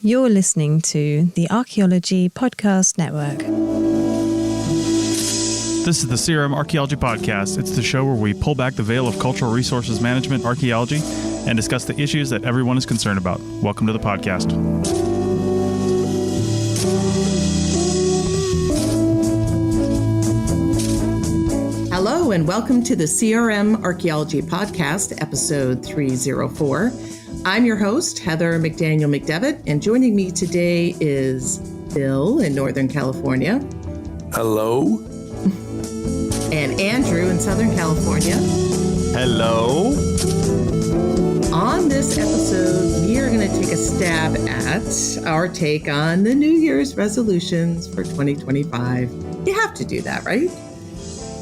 You're listening to the Archaeology Podcast Network. This is the CRM Archaeology Podcast. It's the show where we pull back the veil of cultural resources management, archaeology, and discuss the issues that everyone is concerned about. Welcome to the podcast. Hello, and welcome to the CRM Archaeology Podcast, episode 304. I'm your host, Heather McDaniel McDevitt, and joining me today is Bill in Northern California. Hello. And Andrew in Southern California. Hello. On this episode, we are going to take a stab at our take on the New Year's resolutions for 2025. You have to do that, right?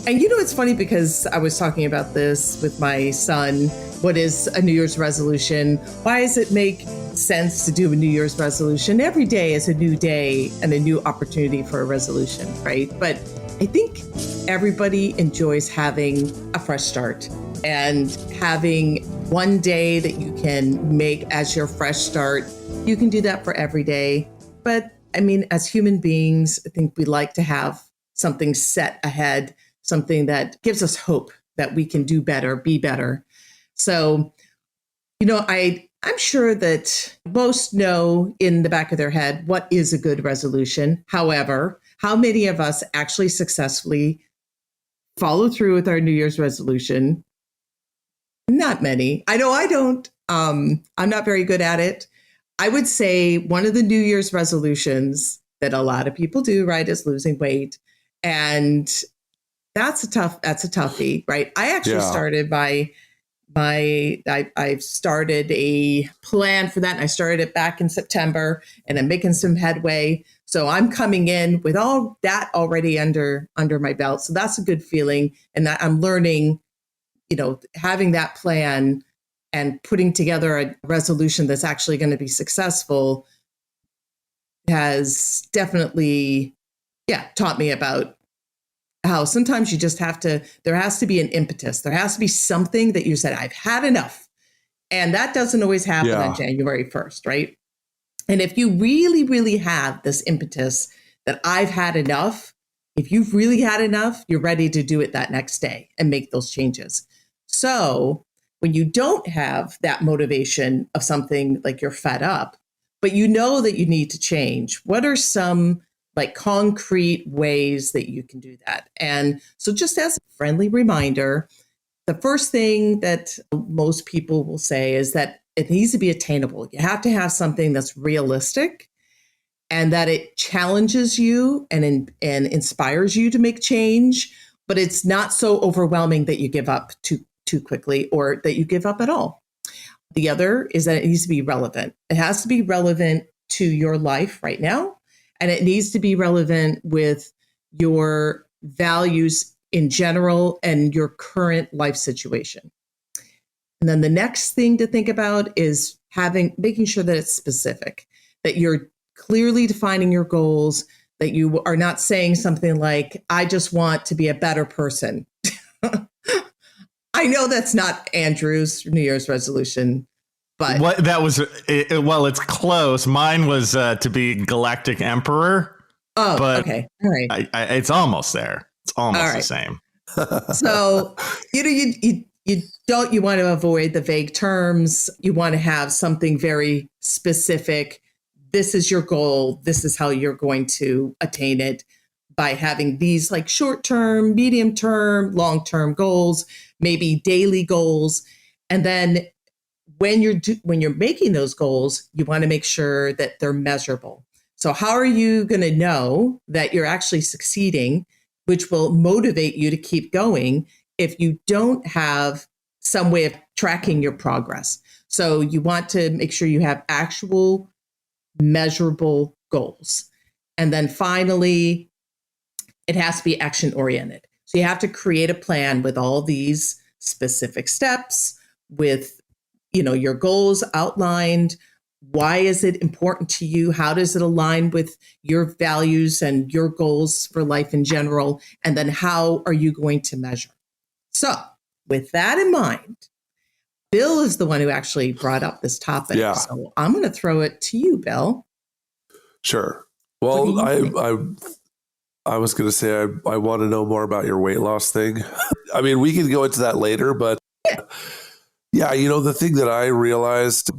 And you know, it's funny because I was talking about this with my son. What is a New Year's resolution? Why does it make sense to do a New Year's resolution? Every day is a new day and a new opportunity for a resolution, right? But I think everybody enjoys having a fresh start and having one day that you can make as your fresh start. You can do that for every day. But I mean, as human beings, I think we like to have something set ahead, something that gives us hope that we can do better, be better. So, you know, I'm sure that most know in the back of their head what is a good resolution. However, how many of us actually successfully follow through with our New Year's resolution? Not many. I know I don't. I'm not very good at it. I would say one of the New Year's resolutions that a lot of people do, right, is losing weight. And that's a toughie, right? I actually started I've started a plan for that. And I started it back in September and I'm making some headway. So I'm coming in with all that already under my belt. So that's a good feeling. And that I'm learning, you know, having that plan and putting together a resolution that's actually going to be successful has definitely, taught me about how sometimes you just there has to be an impetus. There has to be something that you said, I've had enough. And that doesn't always happen on January 1st, right? And if you really, really have this impetus that I've had enough, if you've really had enough, you're ready to do it that next day and make those changes. So when you don't have that motivation of something like you're fed up, but you know that you need to change, what are some concrete ways that you can do that? And so just as a friendly reminder, the first thing that most people will say is that it needs to be attainable. You have to have something that's realistic and that it challenges you and inspires you to make change, but it's not so overwhelming that you give up too quickly or that you give up at all. The other is that it needs to be relevant. It has to be relevant to your life right now. And it needs to be relevant with your values in general and your current life situation. And then the next thing to think about is making sure that it's specific, that you're clearly defining your goals, that you are not saying something like, I just want to be a better person. I know that's not Andrew's New Year's resolution. But what that was, it's close. Mine was to be Galactic Emperor. Oh, but okay. All right. It's almost there. It's almost the same. So, you want to avoid the vague terms. You want to have something very specific. This is your goal. This is how you're going to attain it by having these short-term, medium-term, long-term goals, maybe daily goals. And then when you're making those goals, you want to make sure that they're measurable. So how are you going to know that you're actually succeeding, which will motivate you to keep going if you don't have some way of tracking your progress? So you want to make sure you have actual measurable goals. And then finally, it has to be action oriented. So you have to create a plan with all these specific steps with your goals outlined. Why is it important to you? How does it align with your values and your goals for life in general? And then how are you going to measure? So with that in mind, Bill is the one who actually brought up this topic. Yeah. So I'm going to throw it to you, Bill. Sure. Well, I was going to say, I want to know more about your weight loss thing. I mean, we can go into that later, but yeah, the thing that I realized,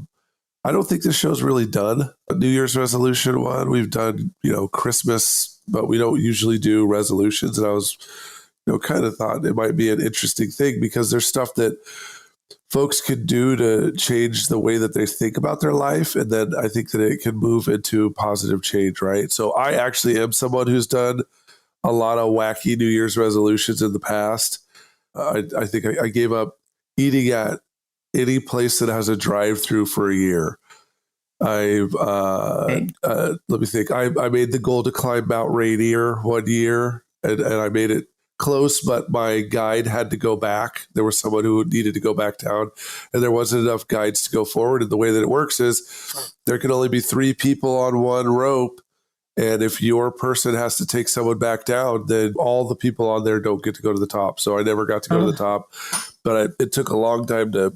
I don't think this show's really done a New Year's resolution one. We've done, Christmas, but we don't usually do resolutions. And I was, kind of thought it might be an interesting thing because there's stuff that folks could do to change the way that they think about their life. And then I think that it can move into positive change, right? So I actually am someone who's done a lot of wacky New Year's resolutions in the past. I think I gave up eating at any place that has a drive-through for a year. Let me think. I made the goal to climb Mount Rainier one year, and I made it close, but my guide had to go back. There was someone who needed to go back down, and there wasn't enough guides to go forward. And the way that it works is there can only be 3 people on one rope. And if your person has to take someone back down, then all the people on there don't get to go to the top. So I never got to go to the top, but it took a long time to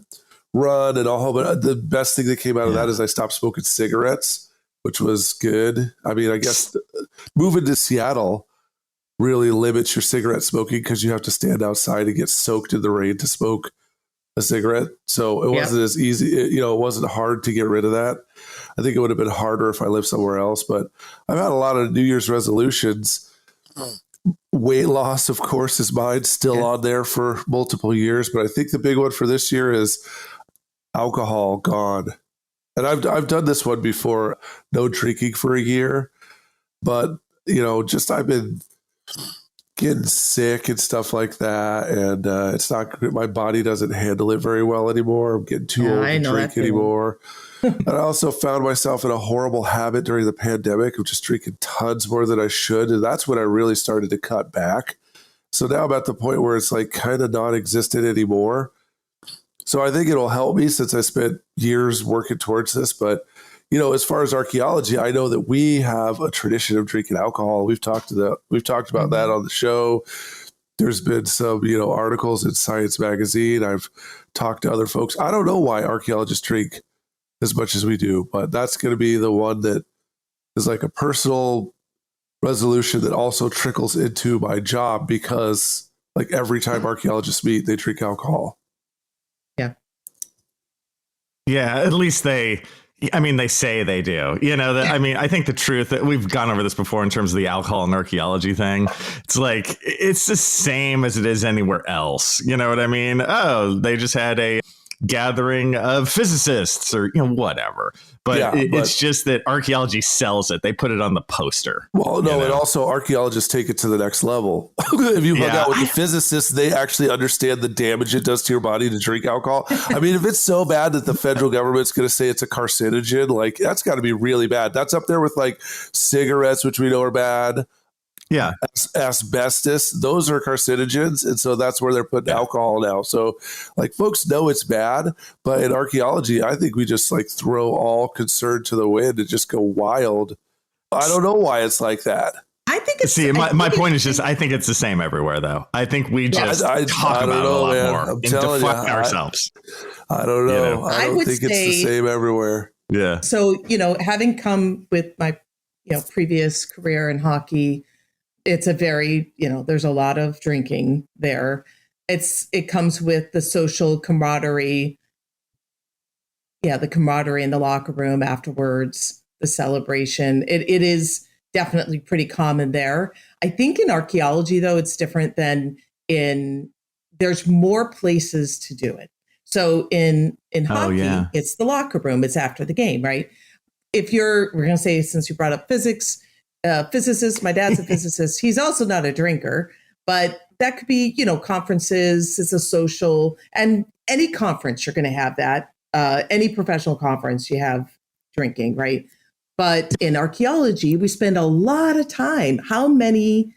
run and all. But the best thing that came out of that is I stopped smoking cigarettes, which was good. I mean, I guess moving to Seattle really limits your cigarette smoking because you have to stand outside and get soaked in the rain to smoke a cigarette. So it wasn't as easy. It wasn't hard to get rid of that. I think it would have been harder if I lived somewhere else, but I've had a lot of New Year's resolutions. Weight loss, of course, is mine, still on there for multiple years. But I think the big one for this year is alcohol gone. And I've done this one before, no drinking for a year. But, I've been getting sick and stuff like that. And it's not, my body doesn't handle it very well anymore. I'm getting too old to drink anymore. And I also found myself in a horrible habit during the pandemic of just drinking tons more than I should. And that's when I really started to cut back. So now I'm at the point where it's like kind of non-existent anymore. So I think it'll help me since I spent years working towards this. But, as far as archaeology, I know that we have a tradition of drinking alcohol. We've talked about that on the show. There's been some, articles in Science Magazine. I've talked to other folks. I don't know why archaeologists drink as much as we do, but that's going to be the one that is like a personal resolution that also trickles into my job because like every time archaeologists meet, they drink alcohol. Yeah. Yeah. At least they say they do, I think the truth that we've gone over this before in terms of the alcohol and archaeology thing, it's like, it's the same as it is anywhere else. You know what I mean? Oh, they just had a gathering of physicists or whatever, but it's just that archaeology sells it. They put it on the poster. Well, no, and also archaeologists take it to the next level. If you hung out with the physicists, they actually understand the damage it does to your body to drink alcohol. I mean, if it's so bad that the federal government's going to say it's a carcinogen, like that's got to be really bad. That's up there with like cigarettes, which we know are bad. Yeah. Asbestos, those are carcinogens. And so that's where they're putting alcohol now. So like folks know it's bad, but in archaeology, I think we just like throw all concern to the wind and just go wild. I don't know why it's like that. I think it's... my point is just, I think it's the same everywhere though. I think we just talk about it a lot more and deflect ourselves. I don't know. I don't think it's the same everywhere. Yeah. So, having come with my, previous career in hockey, it's a very, there's a lot of drinking there. It comes with the social camaraderie. Yeah, the camaraderie in the locker room afterwards, the celebration. It is definitely pretty common there. I think in archaeology, though, it's different than there's more places to do it. So in hockey, it's the locker room. It's after the game, right? We're going to say, since you brought up physics, physicist, my dad's a physicist. He's also not a drinker, but that could be, conferences. It's a social, and any conference you're going to have that. Any professional conference you have drinking, right? But in archaeology, we spend a lot of time. How many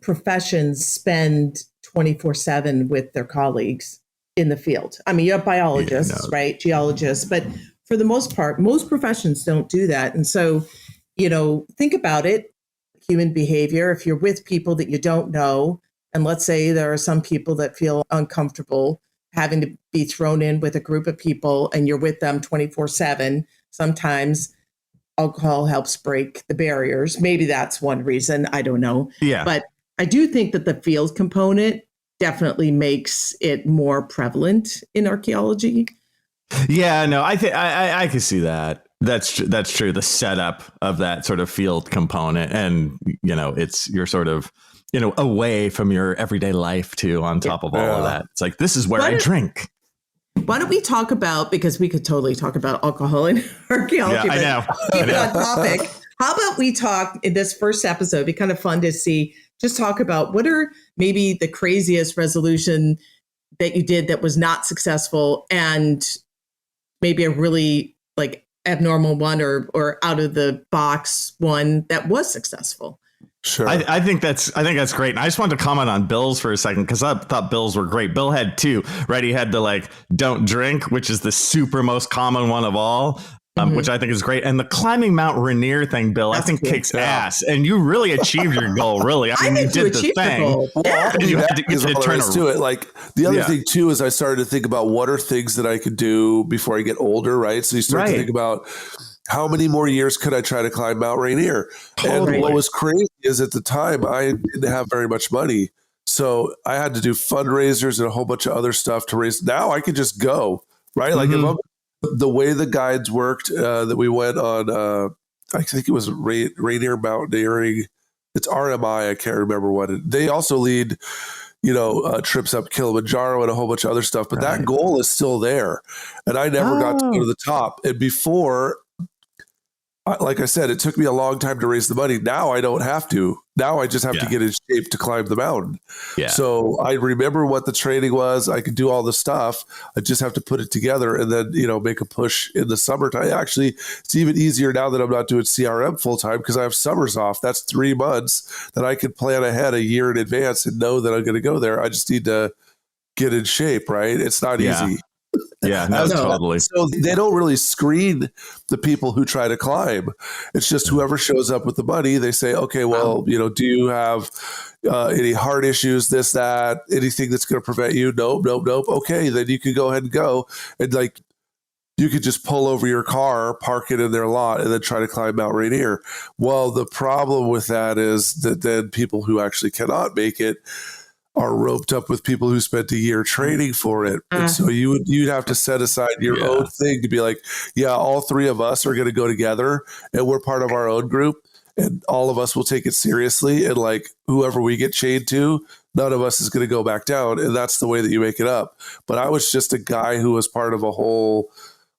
professions spend 24/7 with their colleagues in the field? I mean, you have biologists, right? Geologists, but for the most part, most professions don't do that. And so, think about it, human behavior. If you're with people that you don't know, and let's say there are some people that feel uncomfortable having to be thrown in with a group of people and you're with them 24/7. Sometimes alcohol helps break the barriers. Maybe that's one reason. I don't know. Yeah. But I do think that the field component definitely makes it more prevalent in archaeology. Yeah, no, I think I can see that. That's true. The setup of that sort of field component, and you're sort of away from your everyday life too. On top of all of that, it's like this is where I drink. Why don't we talk about, because we could totally talk about alcohol and archaeology. Yeah, I know. Keep it on topic. How about we talk in this first episode? It'd be kind of fun to just talk about what are maybe the craziest resolution that you did that was not successful, and maybe a really like abnormal one or out of the box one that was successful. Sure. I think that's great. And I just wanted to comment on Bill's for a second, because I thought Bill's were great. Bill had two, right? He had the don't drink, which is the super most common one of all. Which I think is great. And the climbing Mount Rainier thing, Bill, I think kicks ass. And you really achieved your goal, really. I mean, you did the thing. And you had to turn to it. Like the other thing, too, is I started to think about what are things that I could do before I get older, right? So you start to think about how many more years could I try to climb Mount Rainier? Totally. And what was crazy is at the time, I didn't have very much money. So I had to do fundraisers and a whole bunch of other stuff to raise. Now I could just go, right? Like if I'm the way the guides worked, that we went on, I think it was Rainier Mountaineering. It's RMI. I can't remember what they also lead, trips up Kilimanjaro and a whole bunch of other stuff. But that goal is still there. And I never got to go to the top. And before, like I said, it took me a long time to raise the money. Now I don't have to. Now I just have to get in shape to climb the mountain. Yeah. So I remember what the training was. I could do all the stuff. I just have to put it together and then, make a push in the summertime. Actually, it's even easier now that I'm not doing CRM full time because I have summers off. That's 3 months that I could plan ahead a year in advance and know that I'm going to go there. I just need to get in shape, right? It's not easy. Yeah, no, totally. So they don't really screen the people who try to climb. It's just whoever shows up with the money, they say, okay, well, do you have any heart issues, this, that, anything that's going to prevent you? Nope. Okay, then you can go ahead and go. And you could just pull over your car, park it in their lot, and then try to climb Mount Rainier. Well, the problem with that is that then people who actually cannot make it are roped up with people who spent a year training for it. And so you'd have to set aside your own thing to be like, all 3 of us are going to go together and we're part of our own group and all of us will take it seriously. And whoever we get chained to, none of us is going to go back down. And that's the way that you make it up. But I was just a guy who was part of a whole,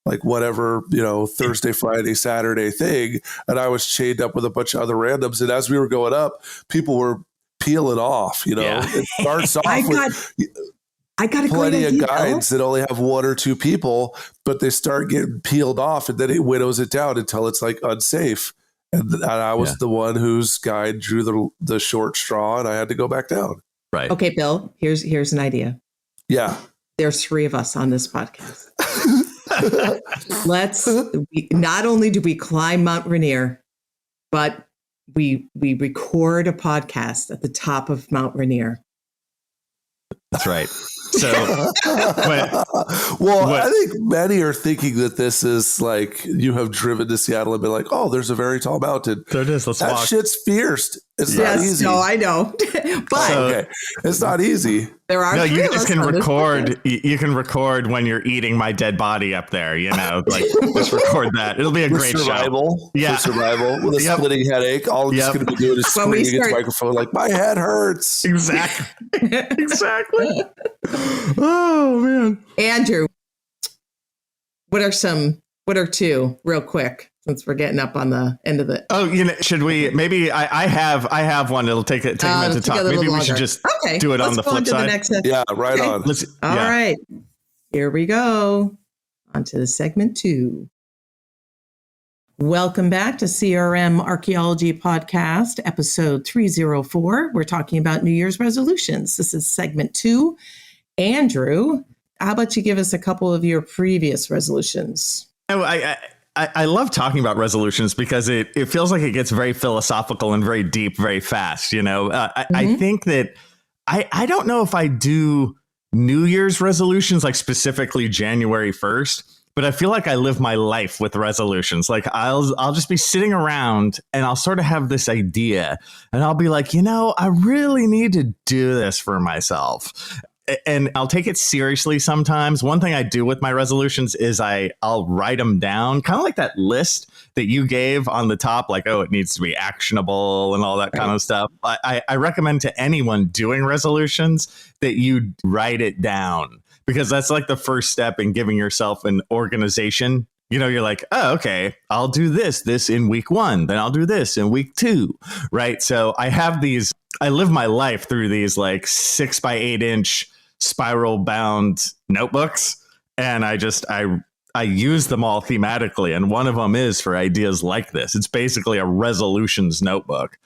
Thursday, Friday, Saturday thing. And I was chained up with a bunch of other randoms. And as we were going up, people were peeling off, It starts off I got plenty of guides that only have 1 or 2 people, but they start getting peeled off and then it winnows it down until it's unsafe. And I was the one whose guide drew the short straw and I had to go back down. Right. Okay, Bill, here's an idea. Yeah. There's 3 of us on this podcast. Not only do we climb Mount Rainier, but we record a podcast at the top of Mount Rainier. That's right. So, I think many are thinking that this is you have driven to Seattle and been like, oh, there's a very tall mountain. There it is. Let's walk. That shit's fierce. It's not easy. No, I know. But it's not easy. There are you just can record. You can record when you're eating my dead body up there. Just record that. It'll be a great survival. Show. For survival with a splitting headache. All I'm just going to be doing is screaming into the microphone my head hurts. Exactly. Exactly. Oh man, Andrew, what are 2 real quick? Since we're getting up on the end of the. Oh, should we? Maybe I have one. It'll take a minute to talk. Maybe we should just do it on the flip side. Right on. All right. Here we go. On to the segment 2. Welcome back to CRM Archaeology Podcast, episode 304. We're talking about New Year's resolutions. This is segment 2. Andrew, how about you give us a couple of your previous resolutions? I love talking about resolutions because it feels like it gets very philosophical and very deep very fast. I think that I don't know if I do New Year's resolutions, like specifically January 1st. But I feel like I live my life with resolutions. Like I'll just be sitting around and I'll sort of have this idea and I'll be like, I really need to do this for myself. And I'll take it seriously sometimes. One thing I do with my resolutions is I'll write them down, kind of like that list that you gave on the top, like, it needs to be actionable and all that kind of stuff. I recommend to anyone doing resolutions that you write it down, because that's like the first step in giving yourself an organization. You're like, oh, okay, I'll do this in week 1. Then I'll do this in week 2. Right. So I live my life through these like 6 by 8 inch spiral bound notebooks. And I use them all thematically. And one of them is for ideas like this. It's basically a resolutions notebook.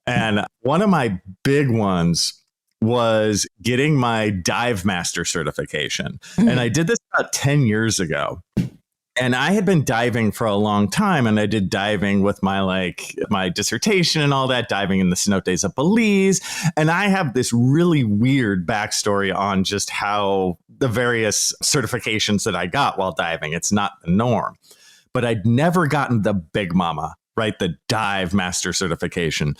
And one of my big ones was getting my dive master certification. And I did this about 10 years ago. And I had been diving for a long time, and I did diving with my dissertation and all that, diving in the cenotes of Belize. And I have this really weird backstory on just how the various certifications that I got while diving, it's not the norm. But I'd never gotten the Big Mama, right? The dive master certification.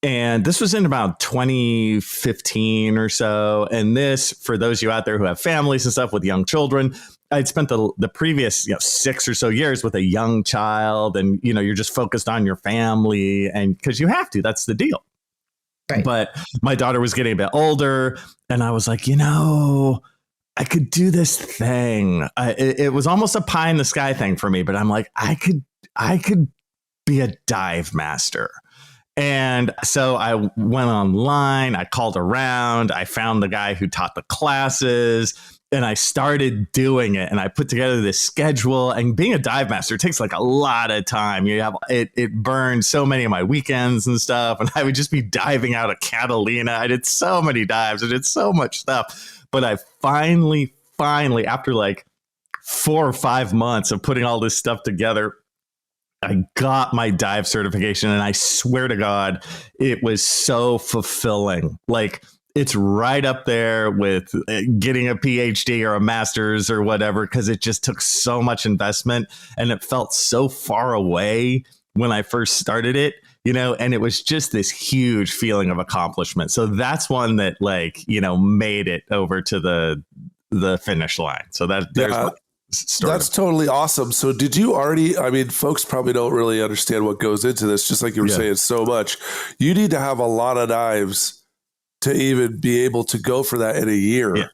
And this was in about 2015 or so. And this, for those of you out there who have families and stuff with young children, I'd spent the previous 6 or so years with a young child, and you're just focused on your family, and because you have to, that's the deal. Right. But my daughter was getting a bit older, and I was like, I could do this thing. It was almost a pie in the sky thing for me, but I'm like, I could be a dive master. And so I went online, I called around, I found the guy who taught the classes, and I started doing it, and I put together this schedule. And being a dive master takes like a lot of time. It burned so many of my weekends and stuff. And I would just be diving out of Catalina. I did so many dives. I did so much stuff. But I finally, after like 4 or 5 months of putting all this stuff together, I got my dive certification. And I swear to God, it was so fulfilling. Like, it's right up there with getting a PhD or a master's or whatever, because it just took so much investment, and it felt so far away when I first started it, and it was just this huge feeling of accomplishment. So that's one that made it over to the finish line. So that's totally awesome. So did you already, folks probably don't really understand what goes into this, just like you were saying so much. You need to have a lot of dives to even be able to go for that in a year. Yeah.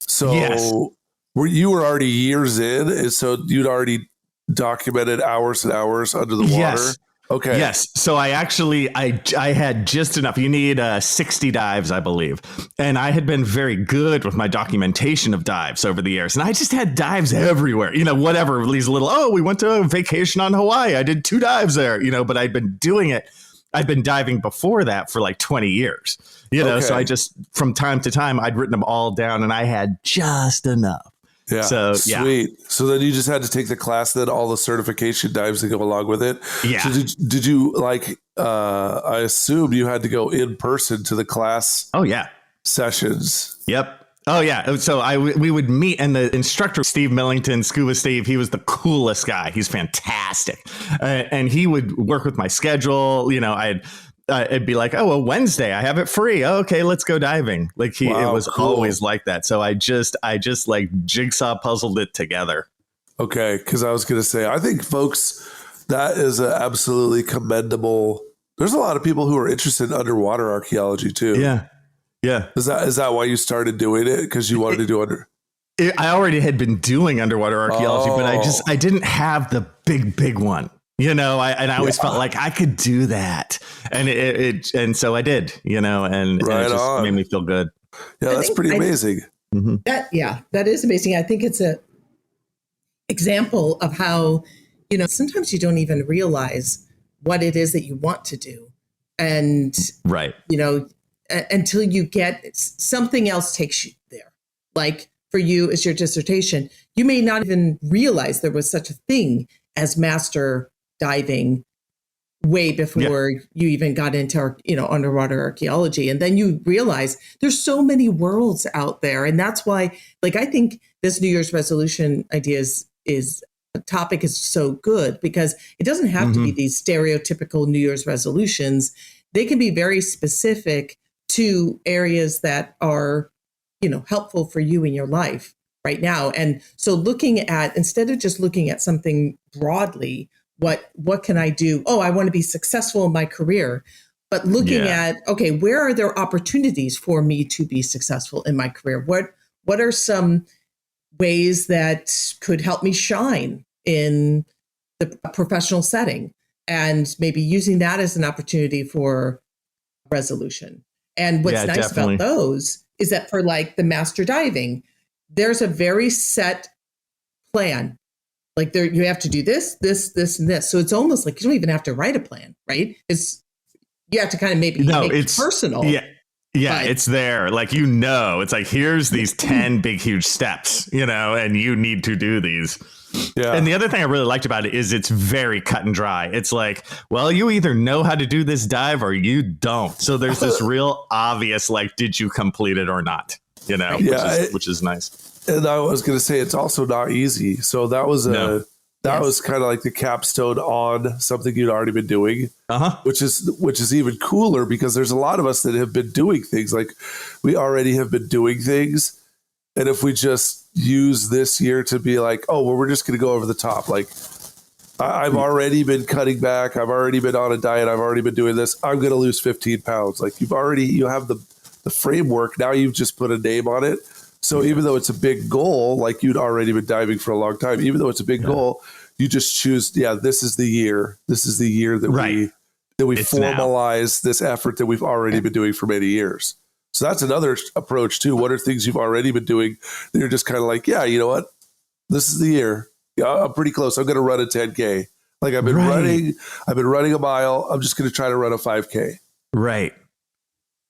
So you were already years in, and so you'd already documented hours and hours under the water? Yes. Okay. Yes. So I had just enough. You need 60 dives, I believe. And I had been very good with my documentation of dives over the years. And I just had dives everywhere, whatever, these little, we went to a vacation on Hawaii. I did 2 dives there, but I'd been doing it. I'd been diving before that for like 20 years, so I just, from time to time, I'd written them all down, and I had just enough. Yeah. So sweet. Yeah. So then you just had to take the class, then all the certification dives that go along with it. Yeah. So did you I assume you had to go in person to the class? Oh yeah. Sessions. Yep. Oh yeah. So we would meet, and the instructor, Steve Millington, Scuba Steve, he was the coolest guy. He's fantastic. And he would work with my schedule. It'd be like, Wednesday, I have it free. Oh, okay, let's go diving. Like it was always like that. So I just like jigsaw puzzled it together. Okay. Cause I was going to say, I think folks, that is absolutely commendable. There's a lot of people who are interested in underwater archaeology too. Yeah. Yeah. Is that why you started doing it? Because you wanted to do I already had been doing underwater archaeology, but I didn't have the big one. I always felt like I could do that, and so I did. And it just made me feel good. Yeah, that's pretty amazing. That is amazing. I think it's a example of how sometimes you don't even realize what it is that you want to do, and right, until you get something else takes you there. Like for you, as your dissertation, you may not even realize there was such a thing as master diving way before you even got into, underwater archaeology. And then you realize there's so many worlds out there. And that's why, like, I think this New Year's resolution ideas is a topic is so good, because it doesn't have to be these stereotypical New Year's resolutions. They can be very specific to areas that are, helpful for you in your life right now. And so instead of just looking at something broadly, what can I do? Oh, I want to be successful in my career. But looking at, okay, where are there opportunities for me to be successful in my career? What are some ways that could help me shine in the professional setting? And maybe using that as an opportunity for resolution. And what's nice about those is that for like the master diving, there's a very set plan. Like you have to do this, this, this, and this. So it's almost like you don't even have to write a plan, right? You have to kind of make it personal. Yeah. Yeah, it's there. Like, it's like, here's these 10 big, huge steps, and you need to do these. Yeah. And the other thing I really liked about it is it's very cut and dry. It's like, well, you either know how to do this dive or you don't. So there's this real obvious, like, did you complete it or not? Which is nice. And I was going to say, it's also not easy. So that was was kind of like the capstone on something you'd already been doing, which is even cooler, because there's a lot of us that have been doing things. Like, we already have been doing things. And if we just use this year to be like, oh, well, we're just going to go over the top. Like, I've already been cutting back. I've already been on a diet. I've already been doing this. I'm going to lose 15 pounds. Like, you have the framework. Now you've just put a name on it. So even though it's a big goal, like you'd already been diving for a long time, even though it's a big goal, you just choose, this is the year. This is the year that we formalize this effort that we've already been doing for many years. So that's another approach too. What are things you've already been doing that you're just kind of like, you know what? This is the year. Yeah, I'm pretty close. I'm going to run a 10K. Like, I've been running a mile. I'm just going to try to run a 5K. Right.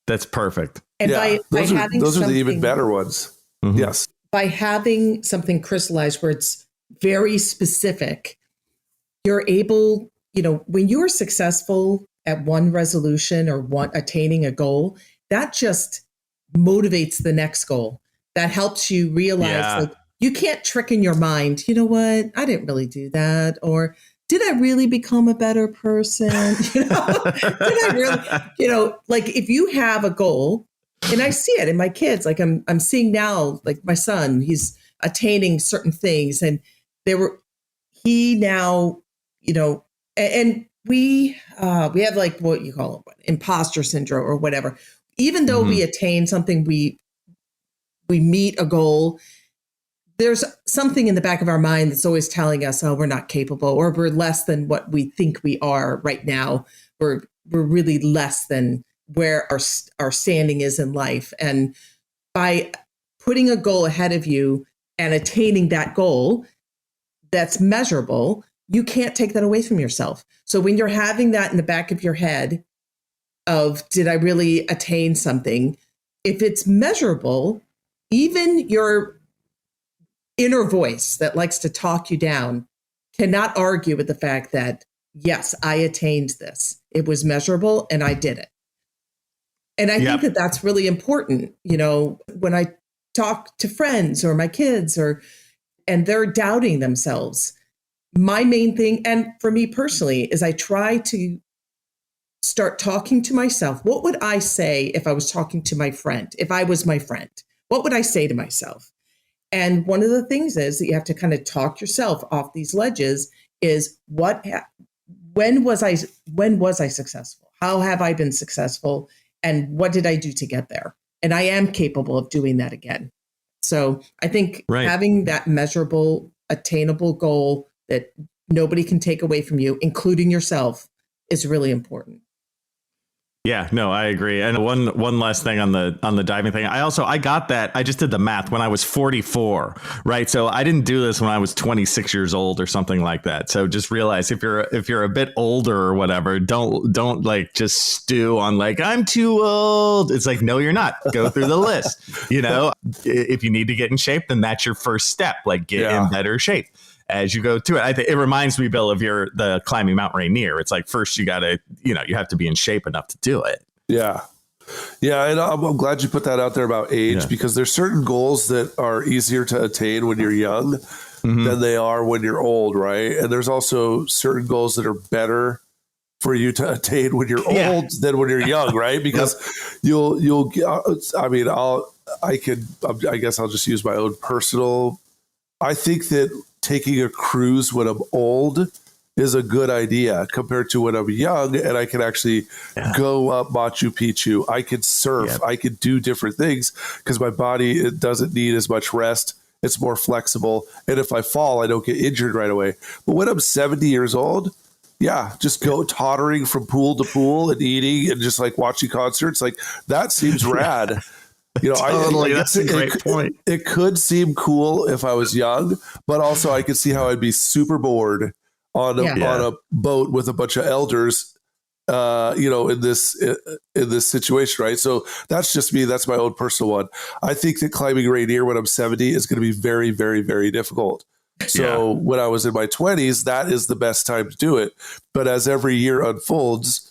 That's perfect. And those are the even better ones. Mm-hmm. Yes. By having something crystallized where it's very specific, you're able, when you're successful at one resolution or attaining a goal, that just motivates the next goal. That helps you realize like, you can't trick in your mind, you know what? I didn't really do that. Or did I really become a better person? Did I really, like, if you have a goal, and I see it in my kids, like I'm seeing now, like my son, he's attaining certain things, and he now, and we have like what you call it, imposter syndrome or whatever. Even though we attain something, we meet a goal, there's something in the back of our mind that's always telling us, oh, we're not capable, or we're less than what we think we are right now. We're really less than where our standing is in life. And by putting a goal ahead of you and attaining that goal that's measurable, you can't take that away from yourself. So when you're having that in the back of your head of, did I really attain something? If it's measurable, even your inner voice that likes to talk you down cannot argue with the fact that, yes, I attained this. It was measurable and I did it. And I think that that's really important. When I talk to friends or my kids and they're doubting themselves, my main thing, and for me personally, is I try to start talking to myself. What would I say if I was talking to my friend? If I was my friend, what would I say to myself? And one of the things is that you have to kind of talk yourself off these ledges is when was I successful? How have I been successful? And what did I do to get there? And I am capable of doing that again. So I think having that measurable, attainable goal that nobody can take away from you, including yourself, is really important. Yeah, no, I agree. And one last thing on the diving thing. I got that. I just did the math when I was 44, right? So I didn't do this when I was 26 years old or something like that. So just realize if you're a bit older or whatever, don't like just stew on like, I'm too old. It's like, no, you're not. Go through the list. If you need to get in shape, then that's your first step. Like, get in better shape. as you go to it. I think it reminds me, Bill, of the climbing Mount Rainier. It's like first you got to, you have to be in shape enough to do it. Yeah. Yeah. And I'm glad you put that out there about age, because there's certain goals that are easier to attain when you're young than they are when you're old. Right. And there's also certain goals that are better for you to attain when you're old than when you're young. Right. Because I guess I'll just use my own personal. I think that taking a cruise when I'm old is a good idea compared to when I'm young and I can actually go up Machu Picchu. I can surf. I can do different things because my body, it doesn't need as much rest. It's more flexible. And if I fall, I don't get injured right away. But when I'm 70 years old, just go tottering from pool to pool and eating and just like watching concerts. Like that seems rad. Totally, that's a great point. It could seem cool if I was young, but also I could see how I'd be super bored on a boat with a bunch of elders, in this situation, right? So that's just me. That's my own personal one. I think that climbing Rainier when I'm 70 is going to be very, very, very difficult. So when I was in my 20s, that is the best time to do it. But as every year unfolds,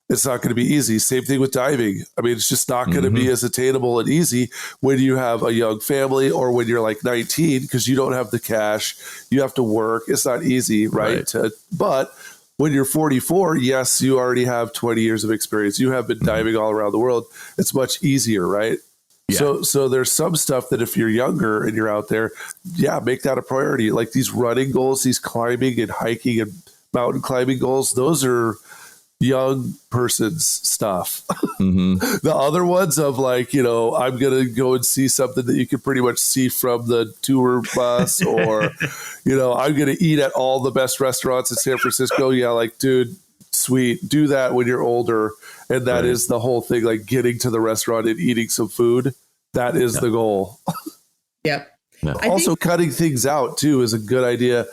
it's not going to be easy. Same thing with diving. I mean, it's just not going to be as attainable and easy when you have a young family or when you're like 19 because you don't have the cash. You have to work. It's not easy, right? But when you're 44, yes, you already have 20 years of experience. You have been diving all around the world. It's much easier, right? Yeah. So there's some stuff that if you're younger and you're out there, make that a priority. Like these running goals, these climbing and hiking and mountain climbing goals, those are young person's stuff. The other ones of like, I'm going to go and see something that you can pretty much see from the tour bus or, I'm going to eat at all the best restaurants in San Francisco. Yeah. Like, dude, sweet. Do that when you're older. And that is the whole thing, like getting to the restaurant and eating some food. That is the goal. Yep. Yeah. Also, cutting things out too is a good idea.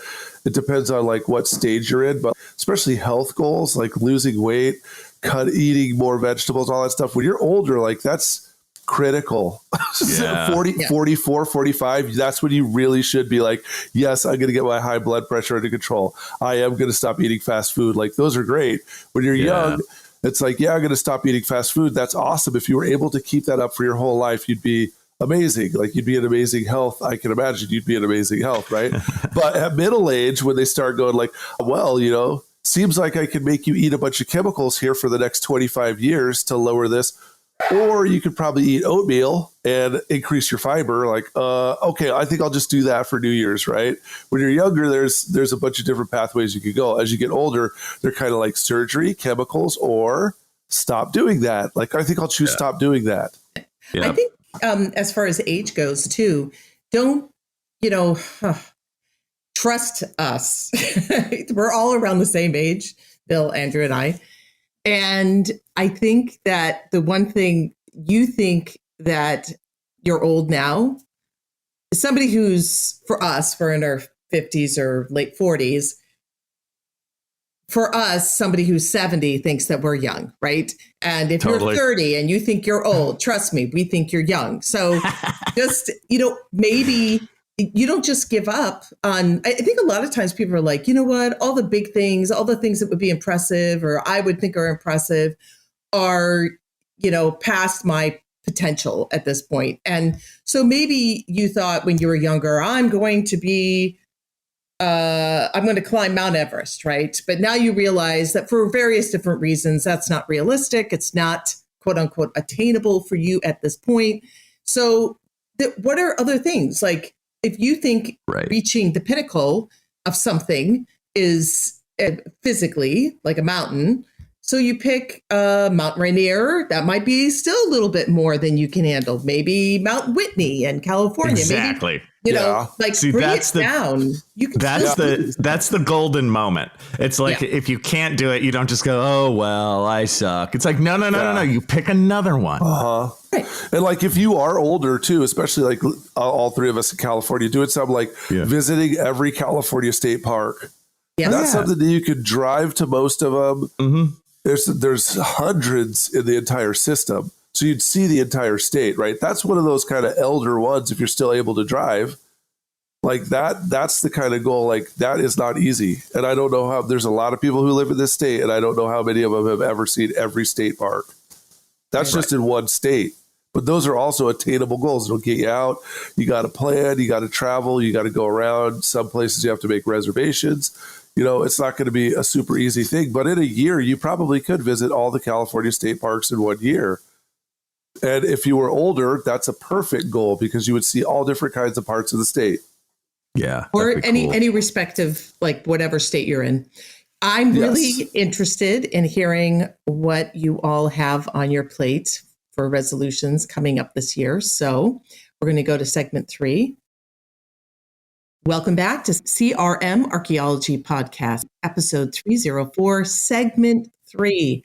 It depends on like what stage you're in, but especially health goals, like losing weight, eating more vegetables, all that stuff. When you're older, like that's critical. 44, 45, that's when you really should be like, yes, I'm going to get my high blood pressure under control. I am going to stop eating fast food. Like those are great. When you're young, it's like, I'm going to stop eating fast food. That's awesome. If you were able to keep that up for your whole life, you'd be amazing. Like you'd be in amazing health. I can imagine you'd be in amazing health, right? But at middle age, when they start going like, well, seems like I can make you eat a bunch of chemicals here for the next 25 years to lower this. Or you could probably eat oatmeal and increase your fiber. Like, okay, I think I'll just do that for New Year's, right? When you're younger, there's a bunch of different pathways you could go. As you get older, they're kind of like surgery, chemicals, or stop doing that. Like, I think I'll choose stop doing that. I think as far as age goes too, don't, trust us. We're all around the same age, Bill, Andrew, and I. And I think that the one thing you think that you're old now, somebody who's for us, we're in our 50s or late 40s. For us, somebody who's 70 thinks that we're young, right? And if you're 30 and you think you're old, trust me, we think you're young. So just, maybe you don't just give up on, I think a lot of times people are like, you know what, all the big things, all the things that would be impressive or I would think are impressive are, past my potential at this point. And so maybe you thought when you were younger, I'm going to climb Mount Everest, right? But now you realize that for various different reasons, that's not realistic. It's not quote unquote attainable for you at this point. So what are other things? Like if you think reaching the pinnacle of something is physically like a mountain, so you pick Mount Rainier, that might be still a little bit more than you can handle. Maybe Mount Whitney in California. Exactly. Maybe, like see, bring it down. You can that's the golden moment. It's like if you can't do it, you don't just go, oh, well, I suck. It's like, no. You pick another one. Uh-huh. Right. And like if you are older too, especially like all three of us in California, doing something like visiting every California state park. Yeah. That's something that you could drive to most of them. Mm-hmm. There's hundreds in the entire system. So you'd see the entire state, right? That's one of those kind of elder ones if you're still able to drive. Like that's the kind of goal. Like that is not easy. And I don't know how, there's a lot of people who live in this state, and I don't know how many of them have ever seen every state park. That's just in one state. But those are also attainable goals. It'll get you out. You got to plan, you got to travel, you got to go around. Some places you have to make reservations. You know, it's not going to be a super easy thing, but in a year, you probably could visit all the California state parks in 1 year. And if you were older, that's a perfect goal because you would see all different kinds of parts of the state. Yeah. Or any respective, like whatever state you're in. I'm really interested in hearing what you all have on your plate for resolutions coming up this year. So we're going to go to segment 3. Welcome back to CRM Archaeology Podcast, episode 304, segment 3.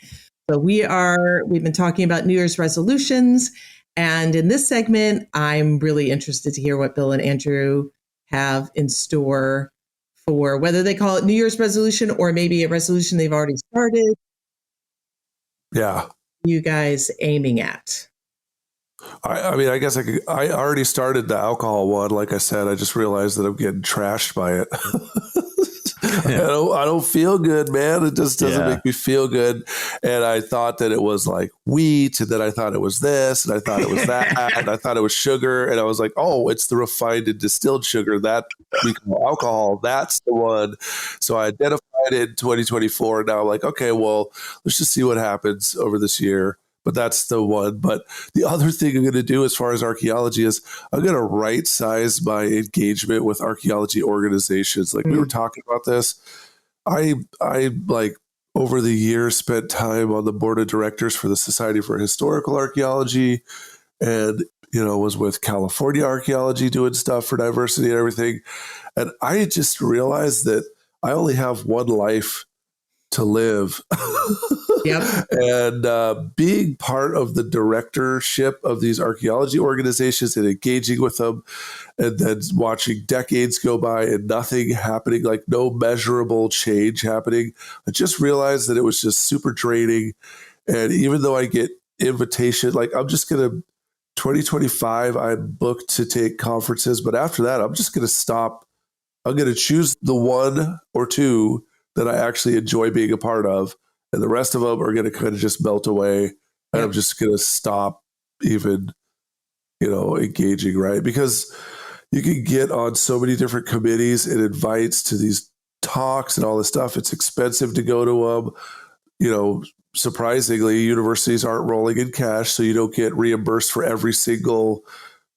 So we've been talking about New Year's resolutions. And in this segment, I'm really interested to hear what Bill and Andrew have in store for whether they call it New Year's resolution or maybe a resolution they've already started. Yeah. You guys aiming at? I mean, I guess I already started the alcohol one. Like I said, I just realized that I'm getting trashed by it. I don't feel good, man. It just doesn't make me feel good. And I thought that it was like wheat, and then I thought it was this, and I thought it was that, and I thought it was sugar. And I was like, oh, it's the refined and distilled sugar that we call alcohol. That's the one. So I identified it in 2024. Now I'm like, okay, well, let's just see what happens over this year. But that's the one. But the other thing I'm going to do as far as archaeology is I'm going to right size my engagement with archaeology organizations. Like we were talking about this. I like over the years spent time on the board of directors for the Society for Historical Archaeology, and, you know, was with California Archaeology doing stuff for diversity and everything. And I just realized that I only have one life to live. Yep. And being part of the directorship of these archaeology organizations and engaging with them, and then watching decades go by and nothing happening, like no measurable change happening, I just realized that it was just super draining. And even though I get invitation, like I'm just going to, 2025, I'm booked to take conferences, but after that, I'm just going to stop. I'm going to choose the one or two that I actually enjoy being a part of. And the rest of them are going to kind of just melt away. And I'm just going to stop even, you know, engaging, right? Because you can get on so many different committees and invites to these talks and all this stuff. It's expensive to go to them. You know, surprisingly, universities aren't rolling in cash, so you don't get reimbursed for every single,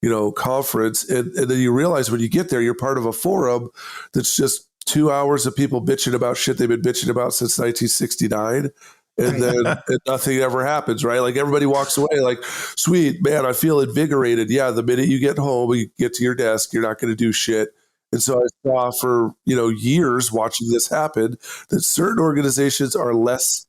you know, conference. And then you realize when you get there, you're part of a forum that's just 2 hours of people bitching about shit they've been bitching about since 1969. And then and nothing ever happens, right? Like everybody walks away like, sweet, man, I feel invigorated. Yeah, the minute you get home, you get to your desk, you're not going to do shit. And so I saw for, you know, years watching this happen that certain organizations are less,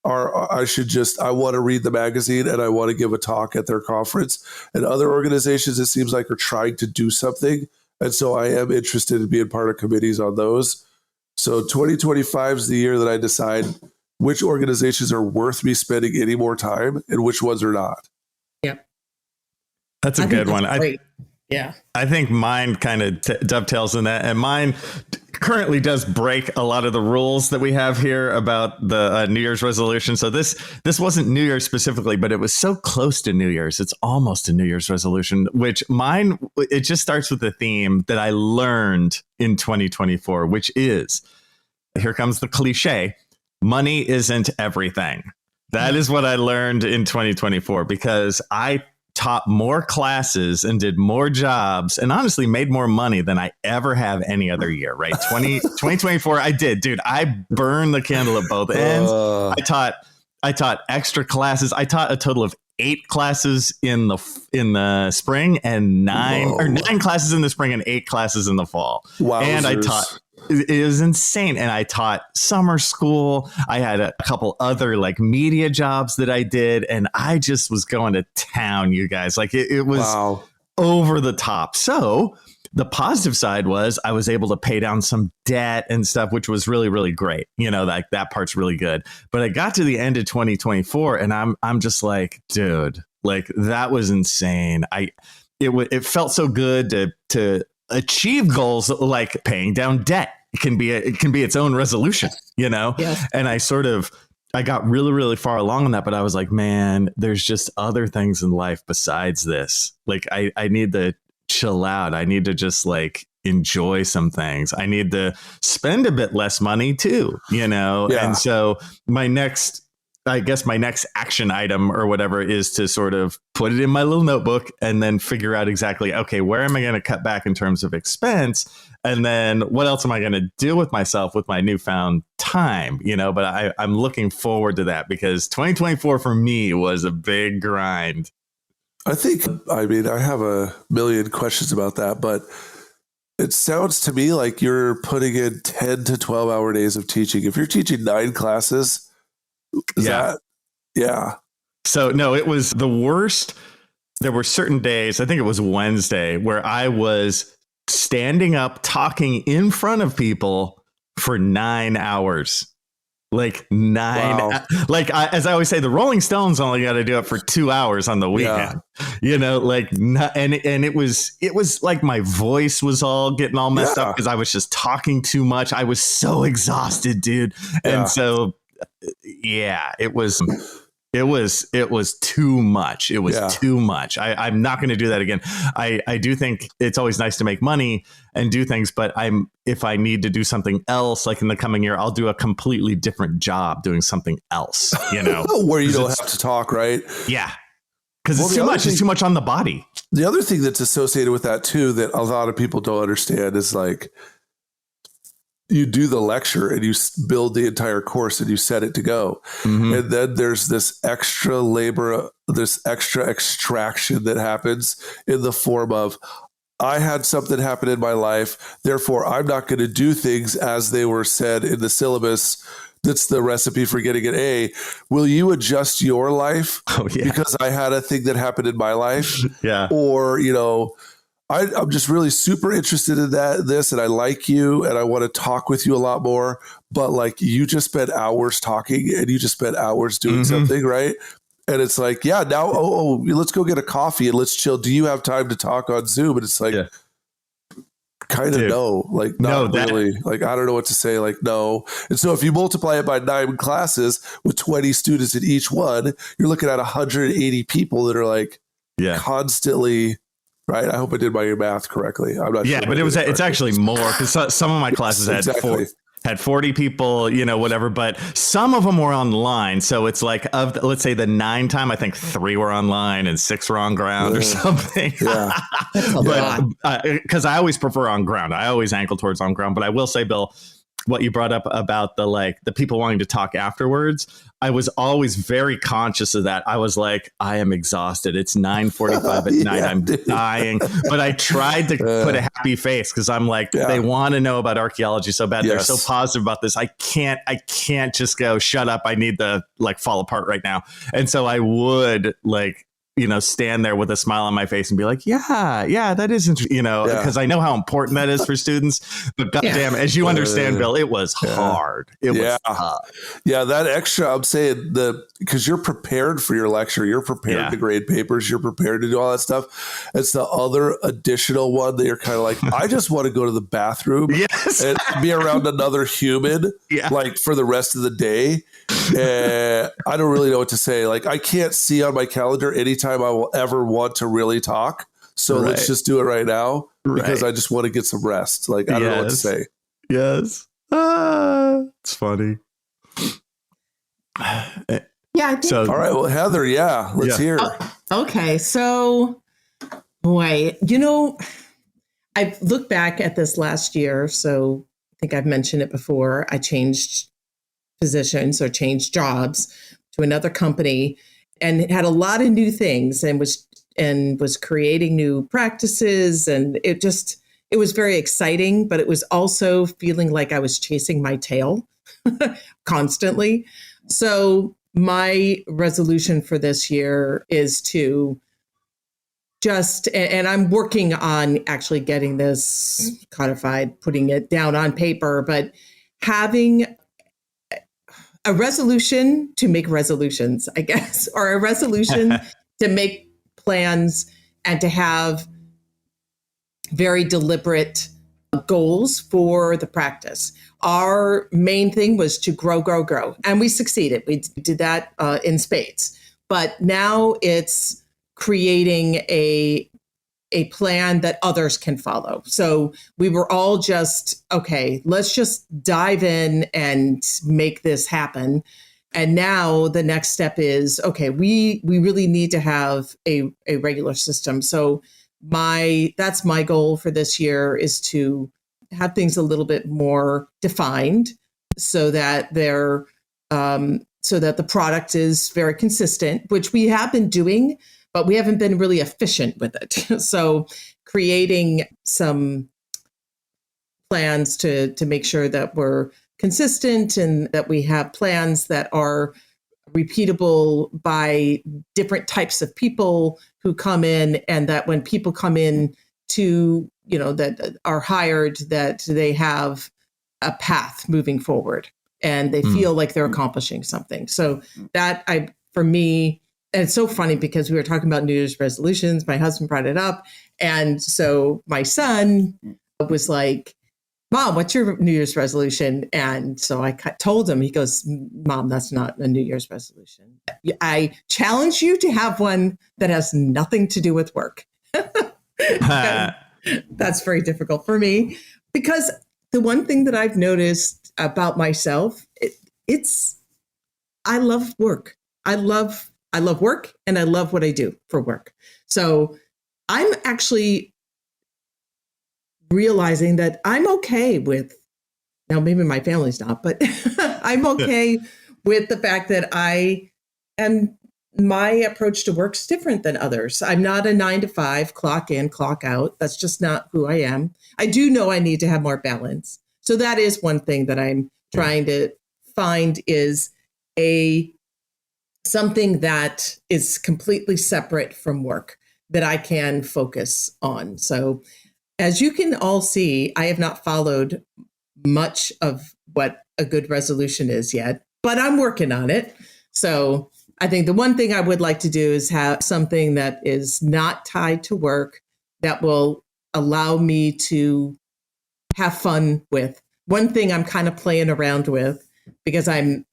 I want to read the magazine and I want to give a talk at their conference. And other organizations, it seems like, are trying to do something. And so I am interested in being part of committees on those. So 2025 is the year that I decide which organizations are worth me spending any more time and which ones are not. Yep. That's a good one. Yeah. I think mine kind of dovetails in that. And mine currently does break a lot of the rules that we have here about the New Year's resolution. So this wasn't New Year's specifically, but it was so close to New Year's. It's almost a New Year's resolution, which mine, it just starts with the theme that I learned in 2024, which is, here comes the cliche, money isn't everything. That is what I learned in 2024, because I taught more classes and did more jobs and honestly made more money than I ever have any other year, right? 2024, I did, dude. I burned the candle at both ends. I taught extra classes. I taught a total of 8 classes in the spring and 9 classes in the spring and 8 classes in the fall. Wowzers. And I taught, it was insane. And I taught summer school. I had a couple other like media jobs that I did. And I just was going to town, you guys. Like it was over the top. So the positive side was I was able to pay down some debt and stuff, which was really, really great. You know, like that part's really good. But I got to the end of 2024 and I'm just like, dude, like that was insane. It felt so good to achieve goals like paying down debt. It can be its own resolution, Yes. And I got really, really far along on that, but I was like, man, there's just other things in life besides this. Like I need to chill out. I need to just like enjoy some things. I need to spend a bit less money too, Yeah. And so my next action item or whatever is to sort of put it in my little notebook and then figure out exactly, okay, where am I going to cut back in terms of expense? And then what else am I going to do with myself with my newfound time? But I'm looking forward to that because 2024 for me was a big grind. I have a million questions about that, but it sounds to me like you're putting in 10 to 12 hour days of teaching. If you're teaching 9 classes, yeah. So no, it was the worst. There were certain days, I think it was Wednesday, where I was standing up talking in front of people for 9 hours. Like 9, wow. As I always say, the Rolling Stones only got to do it for 2 hours on the weekend, and it was like my voice was all getting all messed up because I was just talking too much. I was so exhausted, dude. And so, it was too much. It was too much. I'm not going to do that again. I do think it's always nice to make money and do things, but if I need to do something else, like in the coming year, I'll do a completely different job doing something else, where you don't have to talk, right? Yeah. Because it's too much. It's too much on the body. The other thing that's associated with that too, that a lot of people don't understand is like, you do the lecture and you build the entire course and you set it to go. Mm-hmm. And then there's this extra labor, this extra extraction that happens in the form of, I had something happen in my life, therefore I'm not going to do things as they were said in the syllabus. That's the recipe for getting an A. Will you adjust your life? Oh, yeah. Because I had a thing that happened in my life. Yeah. Or, I'm just really super interested in this, and I like you, and I want to talk with you a lot more. But like, you just spent hours talking, and you just spent hours doing something, right? And it's like, now, let's go get a coffee and let's chill. Do you have time to talk on Zoom? And it's like, kind of no, like not really. Like, I don't know what to say. Like, no. And so if you multiply it by 9 classes with 20 students in each one, you're looking at 180 people that are like constantly. Right. I hope I did my math correctly. I'm not sure. Yeah, but it's actually more because some of my classes had 40 people, whatever, but some of them were online. So it's like let's say the 9 time, I think 3 were online and 6 were on ground or something. Yeah. But because I always prefer on ground. I always ankle towards on ground. But I will say, Bill, what you brought up about the people wanting to talk afterwards, I was always very conscious of that. I was like, I am exhausted. It's 9:45 at night. I'm dying. But I tried to put a happy face because I'm like, they want to know about archaeology so bad. They're so positive about this. I can't just go, shut up. I need to fall apart right now. And so I would stand there with a smile on my face and be like, yeah, that is interesting, because I know how important that is for students. But goddamn, as you understand, Bill, it was hard. It was tough. Yeah, that extra, I'm saying because you're prepared for your lecture, you're prepared to grade papers, you're prepared to do all that stuff. It's the other additional one that you're kind of like, I just want to go to the bathroom and be around another human like for the rest of the day. I don't really know what to say. Like, I can't see on my calendar anytime I will ever want to really talk. So let's just do it right now because I just want to get some rest. Like, I don't know what to say. Yes. It's funny. Yeah. I think all right. Well, Heather, let's hear. Okay. So, boy, I've looked back at this last year. So I think I've mentioned it before. I changed positions or changed jobs to another company and had a lot of new things and was creating new practices. And it was very exciting, but it was also feeling like I was chasing my tail constantly. So my resolution for this year is to and I'm working on actually getting this codified, putting it down on paper, but having a resolution to make resolutions, I guess, or a resolution to make plans and to have very deliberate goals for the practice. Our main thing was to grow, grow, grow. And we succeeded. We did that in spades. But now it's creating a plan that others can follow. So we were all just, okay, let's just dive in and make this happen. And now the next step is, okay, we really need to have a regular system. So that's my goal for this year, is to have things a little bit more defined so that so that the product is very consistent, which we have been doing, but we haven't been really efficient with it. So creating some plans to make sure that we're consistent and that we have plans that are repeatable by different types of people who come in, and that when people come in to, that are hired, that they have a path moving forward and they feel like they're accomplishing something. So that for me, and it's so funny because we were talking about New Year's resolutions. My husband brought it up. And so my son was like, Mom, what's your New Year's resolution? And so I told him, he goes, Mom, that's not a New Year's resolution. I challenge you to have one that has nothing to do with work. That's very difficult for me, because the one thing that I've noticed about myself, I love work. I love work, and I love what I do for work. So I'm actually realizing that I'm okay with, now maybe my family's not, but I'm okay with the fact that my approach to work's different than others. I'm not a 9-to-5 clock in, clock out. That's just not who I am. I do know I need to have more balance. So that is one thing that I'm trying to find, is something that is completely separate from work that I can focus on. So as you can all see, I have not followed much of what a good resolution is yet, but I'm working on it. So I think the one thing I would like to do is have something that is not tied to work, that will allow me to have fun with. One thing I'm kind of playing around with, because I'm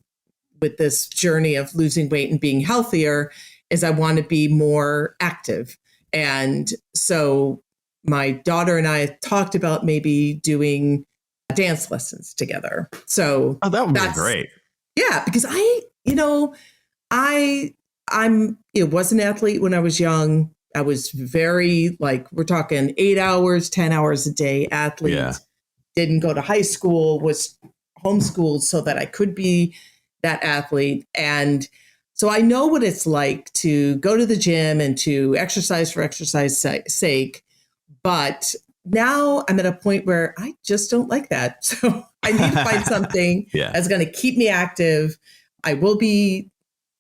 with this journey of losing weight and being healthier, is I want to be more active. And so my daughter and I talked about maybe doing dance lessons together. So that would be great. Yeah, because I was an athlete when I was young. I was very, we're talking 8 hours, 10 hours a day athlete. Yeah. Didn't go to high school, was homeschooled so that I could be that athlete. And so I know what it's like to go to the gym and to exercise for exercise sake. But now I'm at a point where I just don't like that. So I need to find something that's going to keep me active. I will be,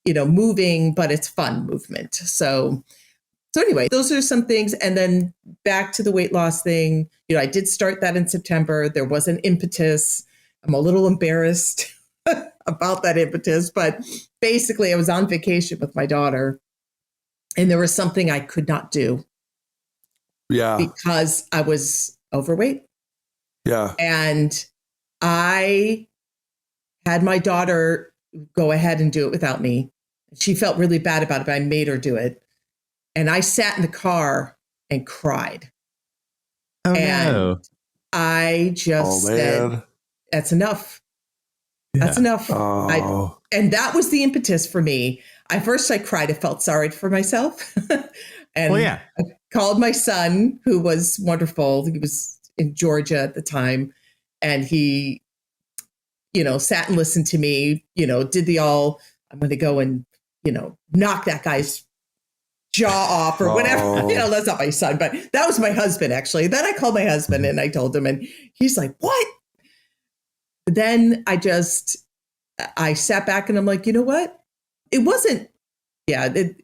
moving, but it's fun movement. So anyway, those are some things. And then back to the weight loss thing. I did start that in September. There was an impetus. I'm a little embarrassed about that impetus, but basically I was on vacation with my daughter, and there was something I could not do. Yeah. Because I was overweight. Yeah. And I had my daughter go ahead and do it without me. She felt really bad about it, but I made her do it. And I sat in the car and cried. Oh, and no. I just said, that's enough. Yeah. That's enough. Oh. And that was the impetus for me. I cried. I felt sorry for myself. And I called my son, who was wonderful. He was in Georgia at the time. And he, sat and listened to me, did I'm going to go and, knock that guy's jaw off or whatever. That's not my son, but that was my husband, actually. Then I called my husband and I told him, and he's like, what? Then I sat back and I'm like, you know what? It wasn't, there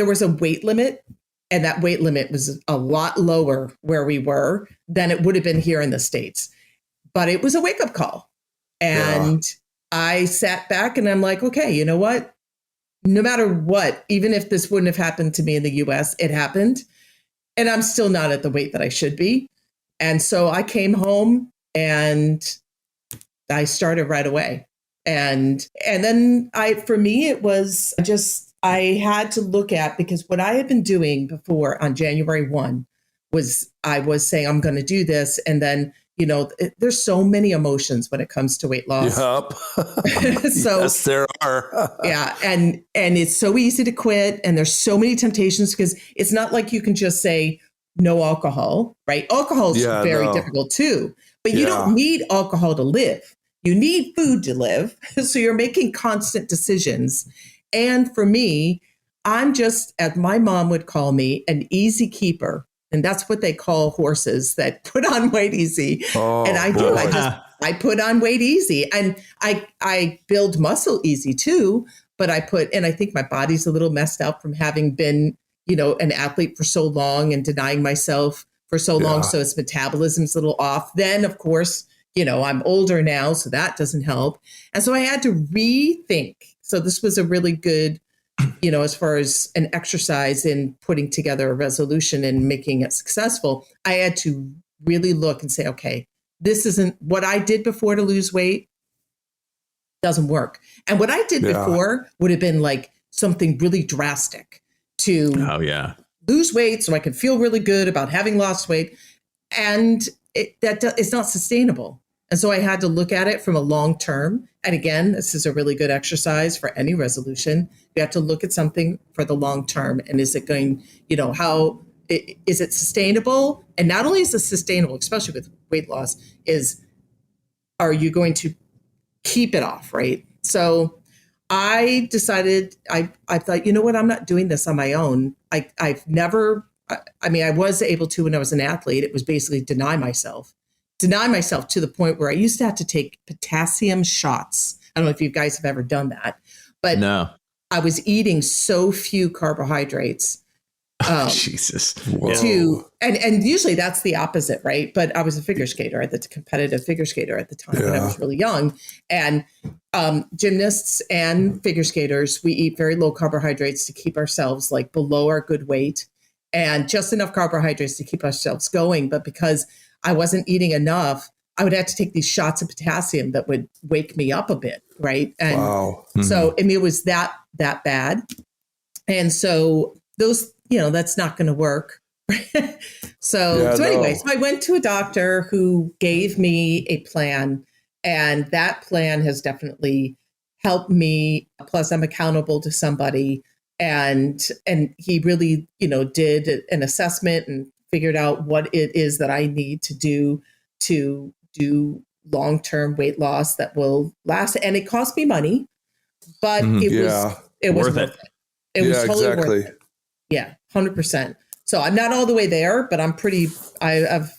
was a weight limit, and that weight limit was a lot lower where we were than it would have been here in the States. But it was a wake-up call. And I sat back and I'm like, okay, you know what? No matter what, even if this wouldn't have happened to me in the US, it happened. And I'm still not at the weight that I should be. And so I came home and I started right away. And then for me, it was just, I had to look at, because what I had been doing before on January 1 was I was saying, I'm going to do this. And then, there's so many emotions when it comes to weight loss. Yep. So yes, there are. yeah. And it's so easy to quit. And there's so many temptations, because it's not like you can just say no alcohol, right? Alcohol is very difficult too, but you don't need alcohol to live. You need food to live. So you're making constant decisions. And for me, I'm just, as my mom would call me, an easy keeper. And that's what they call horses that put on weight easy. Oh, and I do. I put on weight easy, and I build muscle easy too. But I think my body's a little messed up from having been, an athlete for so long and denying myself for so long. So its metabolism's a little off. Then, of course, I'm older now, so that doesn't help. And so I had to rethink. So this was a really good, as far as an exercise in putting together a resolution and making it successful. I had to really look and say, okay, this isn't what I did before to lose weight. Doesn't work. And what I did before would have been like something really drastic to lose weight so I could feel really good about having lost weight. And it's not sustainable. And so I had to look at it from a long term. And again, this is a really good exercise for any resolution. You have to look at something for the long term. And is it going, is it sustainable? And not only is it sustainable, especially with weight loss, are you going to keep it off, right? So I decided, I thought, you know what, I'm not doing this on my own. I was able to when I was an athlete. It was basically deny myself to the point where I used to have to take potassium shots. I don't know if you guys have ever done that, but no. I was eating so few carbohydrates. Jesus. And usually that's the opposite, right? But I was a figure skater, competitive figure skater at the time when I was really young. And gymnasts and figure skaters, we eat very low carbohydrates to keep ourselves like below our good weight, and just enough carbohydrates to keep ourselves going. But because I wasn't eating enough, I would have to take these shots of potassium that would wake me up a bit, right? And so it was that bad. And so those, that's not going to work. So I went to a doctor who gave me a plan, and that plan has definitely helped me. Plus, I'm accountable to somebody, and he really, did an assessment and figured out what it is that I need to do long-term weight loss that will last. And it cost me money, but it was worth it. It was totally worth it. Yeah, 100%. So I'm not all the way there, but I'm I've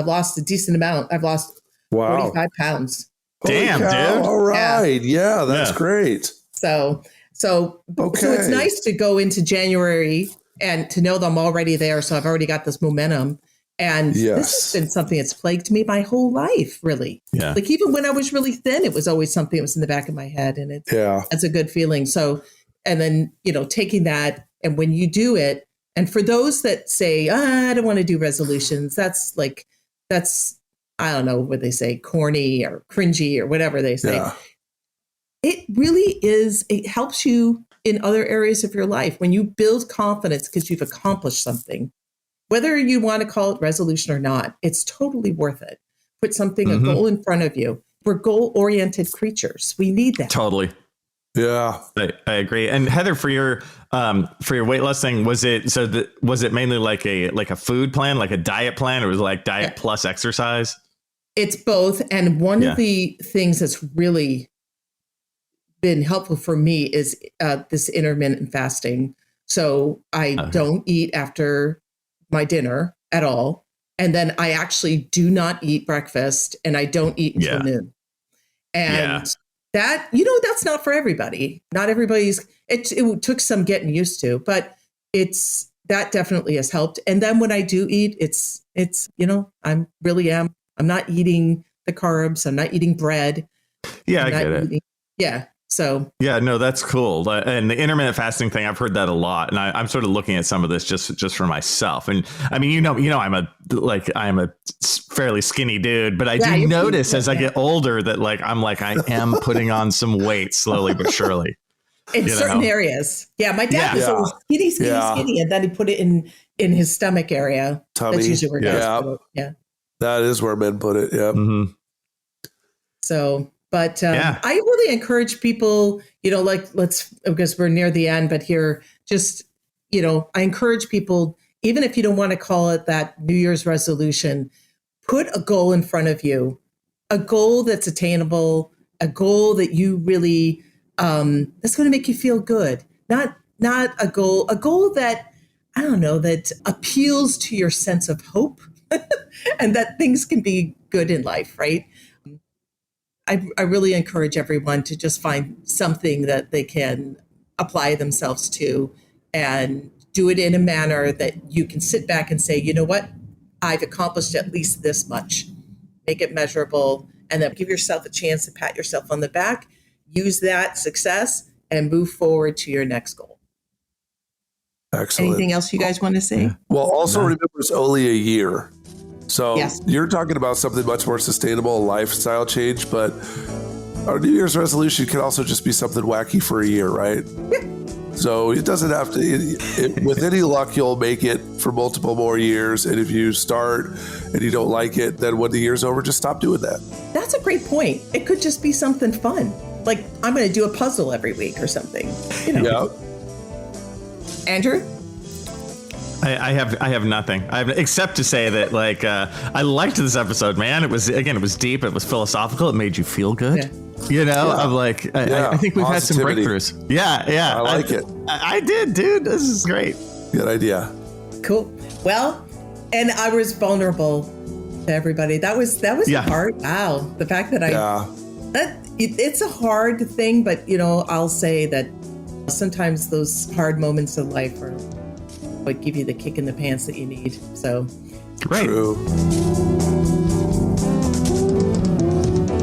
lost a decent amount. I've lost 45 pounds. Damn, dude. All right. Yeah, that's great. So it's nice to go into January and to know that I'm already there. So I've already got this momentum. And this has been something that's plagued me my whole life, really. Yeah. Like even when I was really thin, it was always something that was in the back of my head. And it's a good feeling. So, and then, taking that, and when you do it, and for those that say, I don't want to do resolutions, that's, I don't know what they say, corny or cringy or whatever they say. Yeah. It really is, it helps you in other areas of your life when you build confidence because you've accomplished something. Whether you want to call it resolution or not, it's totally worth it. Put something, a goal in front of you. We're goal-oriented creatures. We need that. Totally. Yeah, I agree. And Heather, for your weight loss thing, was it mainly like a food plan, like a diet plan, or was it like diet plus exercise? It's both. And one of the things that's really been helpful for me is this intermittent fasting. So I don't eat after my dinner at all. And then I actually do not eat breakfast, and I don't eat until noon. And that, that's not for everybody. Not everybody's, it took some getting used to, but that definitely has helped. And then when I do eat, it's, I'm not eating the carbs. I'm not eating bread. Yeah, I get it. Yeah. So yeah, no, that's cool. And the intermittent fasting thing, I've heard that a lot, and I'm sort of looking at some of this just for myself. And I mean, I'm a fairly skinny dude, but I do notice as I get older that I am putting on some weight slowly but surely. In certain areas. Yeah, my dad was always skinny, and then he put it in his stomach area. Tummy. That's usually where guys put it. Yeah. That is where men put it. Yeah. Mm-hmm. So, but I really encourage people, because we're near the end, but here, just, I encourage people, even if you don't want to call it that New Year's resolution, put a goal in front of you, a goal that's attainable, a goal that you really, that's going to make you feel good. Not a goal that, I don't know, that appeals to your sense of hope and that things can be good in life, right? I really encourage everyone to just find something that they can apply themselves to and do it in a manner that you can sit back and say, you know what, I've accomplished at least this much. Make it measurable, and then give yourself a chance to pat yourself on the back, use that success, and move forward to your next goal. Excellent. Anything else you guys want to say? Well, also remember it's only a year. So you're talking about something much more sustainable, a lifestyle change, but our New Year's resolution can also just be something wacky for a year, right? Yeah. So it doesn't have to, with any luck, you'll make it for multiple more years. And if you start and you don't like it, then when the year's over, just stop doing that. That's a great point. It could just be something fun. Like I'm going to do a puzzle every week or something. Yeah. Andrew? I have nothing. Except to say that I liked this episode, man. It was deep. It was philosophical. It made you feel good. Yeah. I'm I think we've had some breakthroughs. Yeah. I like it. I did, dude. This is great. Good idea. Cool. Well, and I was vulnerable to everybody. That was hard. Wow. The fact that it's a hard thing, but I'll say that sometimes those hard moments of life are what give you the kick in the pants that you need. So great. True.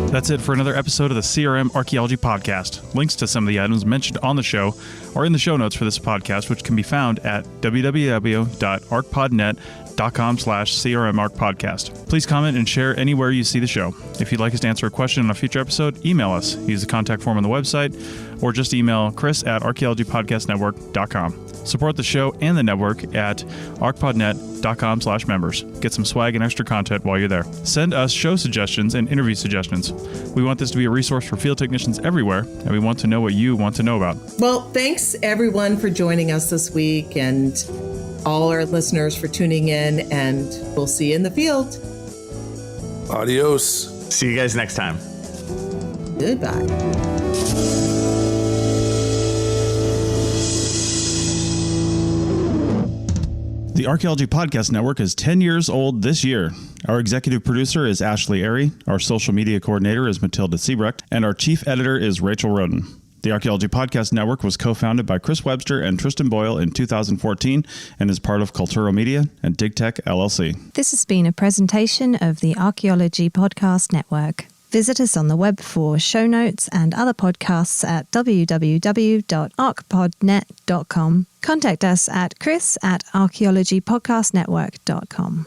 That's it for another episode of the CRM Archaeology Podcast. Links to some of the items mentioned on the show are in the show notes for this podcast, which can be found at www.arcpodnet.com/CRMArcPodcast. Please comment and share anywhere you see the show. If you'd like us to answer a question on a future episode, email us. Use the contact form on the website, or just email chris@archaeologypodcastnetwork.com. Support the show and the network at arcpodnet.com/members. Get some swag and extra content while you're there. Send us show suggestions and interview suggestions. We want this to be a resource for field technicians everywhere, and we want to know what you want to know about. Well, thanks everyone for joining us this week, and all our listeners for tuning in, and we'll see you in the field. Adios. See you guys next time. Goodbye. The Archaeology Podcast Network is 10 years old this year. Our executive producer is Ashley Airy, our social media coordinator is Matilda Siebrecht, and our chief editor is Rachel Roden. The Archaeology Podcast Network was co-founded by Chris Webster and Tristan Boyle in 2014 and is part of Cultural Media and DigTech LLC. This has been a presentation of the Archaeology Podcast Network. Visit us on the web for show notes and other podcasts at www.arcpodnet.com. Contact us at chris@archaeologypodcastnetwork.com.